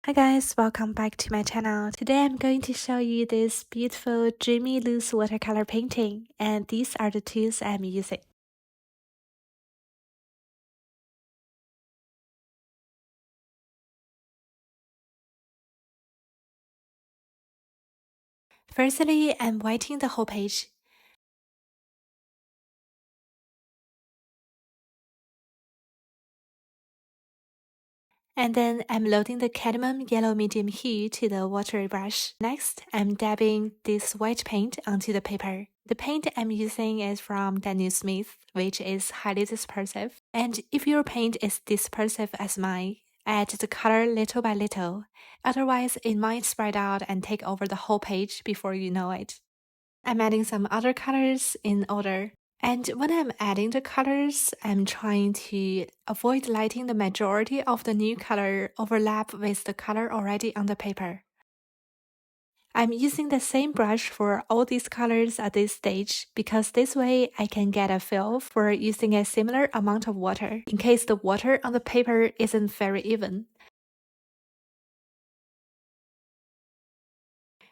Hi guys, welcome back to my channel. Today I'm going to show you this beautiful dreamy loose watercolor painting, and these are the tools I'm using. Firstly, I'm whitening the whole page. And then I'm loading the Cadmiun yellow medium hue to the watery brush. Next, I'm dabbing this white paint onto the paper. The paint I'm using is from Daniel Smith, which is highly dispersive. And if your paint is dispersive as mine, add the color little by little. Otherwise, it might spread out and take over the whole page before you know it. I'm adding some other colors in order. And when I'm adding the colors, I'm trying to avoid letting the majority of the new color overlap with the color already on the paper. I'm using the same brush for all these colors at this stage because this way I can get a feel for using a similar amount of water in case the water on the paper isn't very even.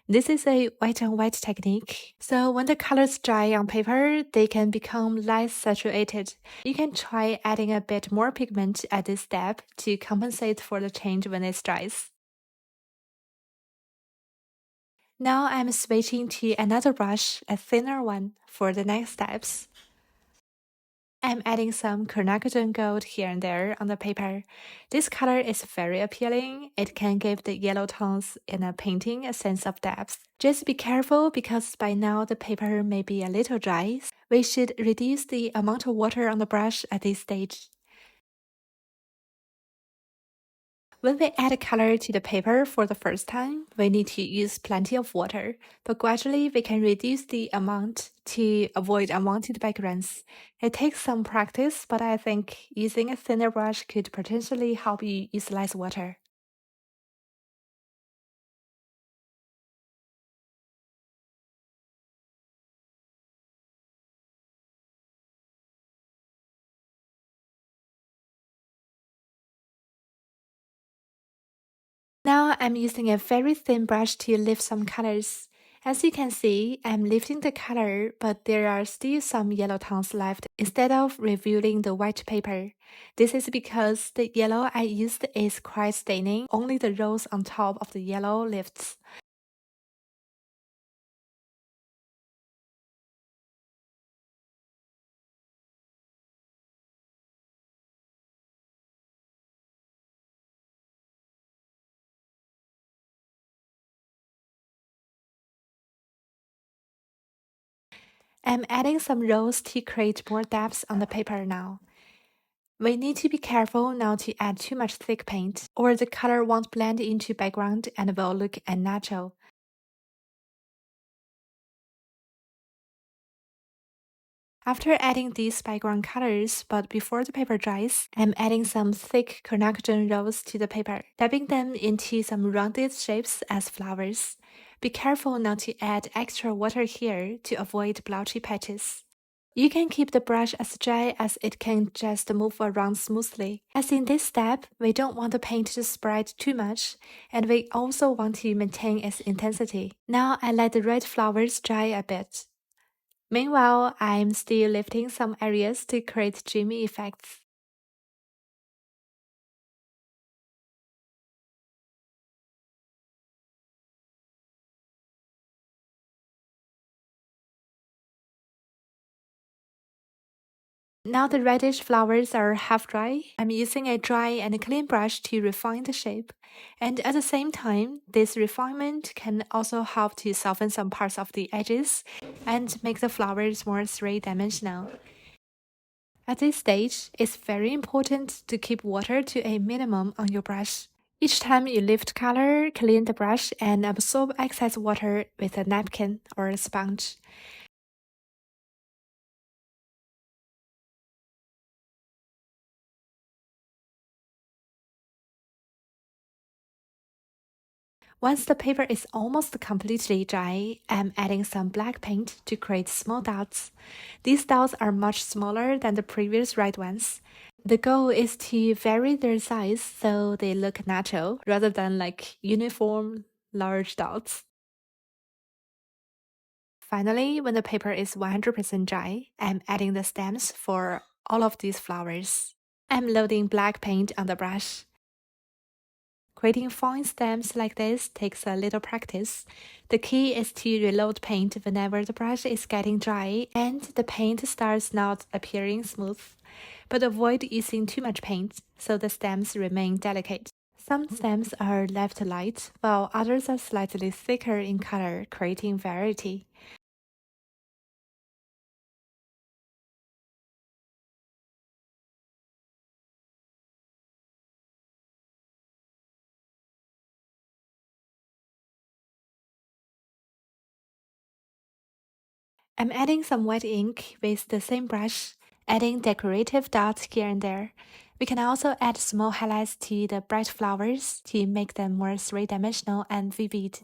This is a white on white technique, so when the colors dry on paper, they can become less saturated. You can try adding a bit more pigment at this step to compensate for the change when it dries. Now I'm switching to another brush, a thinner one, for the next steps. I'm adding some Quinacridone Gold here and there on the paper. This color is very appealing. It can give the yellow tones in a painting a sense of depth. Just be careful because by now the paper may be a little dry. We should reduce the amount of water on the brush at this stage. When we add color to the paper for the first time, we need to use plenty of water, but gradually we can reduce the amount to avoid unwanted backgrounds. It takes some practice, but I think using a thinner brush could potentially help you use less water. Now I'm using a very thin brush to lift some colors. As you can see, I'm lifting the color, but there are still some yellow tones left instead of revealing the white paper. This is because the yellow I used is quite staining, only the rose on top of the yellow lifts. I'm adding some rose to create more depth on the paper now. We need to be careful not to add too much thick paint, or the color won't blend into background and will look unnatural. After adding these background colors, but before the paper dries, I'm adding some thick Quinacridone Rose to the paper, dabbing them into some rounded shapes as flowers. Be careful not to add extra water here to avoid blotchy patches. You can keep the brush as dry as it can just move around smoothly. As in this step, we don't want the paint to spread too much, and we also want to maintain its intensity. Now I let the red flowers dry a bit. Meanwhile, I'm still lifting some areas to create dreamy effects. Now the reddish flowers are half dry. I'm using a dry and clean brush to refine the shape. And at the same time, this refinement can also help to soften some parts of the edges and make the flowers more three-dimensional. At this stage, it's very important to keep water to a minimum on your brush. Each time you lift color, clean the brush and absorb excess water with a napkin or a sponge. Once the paper is almost completely dry, I'm adding some black paint to create small dots. These dots are much smaller than the previous red ones. The goal is to vary their size so they look natural rather than like uniform large dots. Finally, when the paper is 100% dry, I'm adding the stems for all of these flowers. I'm loading black paint on the brush. Creating fine stems like this takes a little practice. The key is to reload paint whenever the brush is getting dry and the paint starts not appearing smooth, but avoid using too much paint so the stems remain delicate. Some stems are left light, while others are slightly thicker in color, creating variety. I'm adding some wet ink with the same brush, adding decorative dots here and there. We can also add small highlights to the bright flowers to make them more three-dimensional and vivid.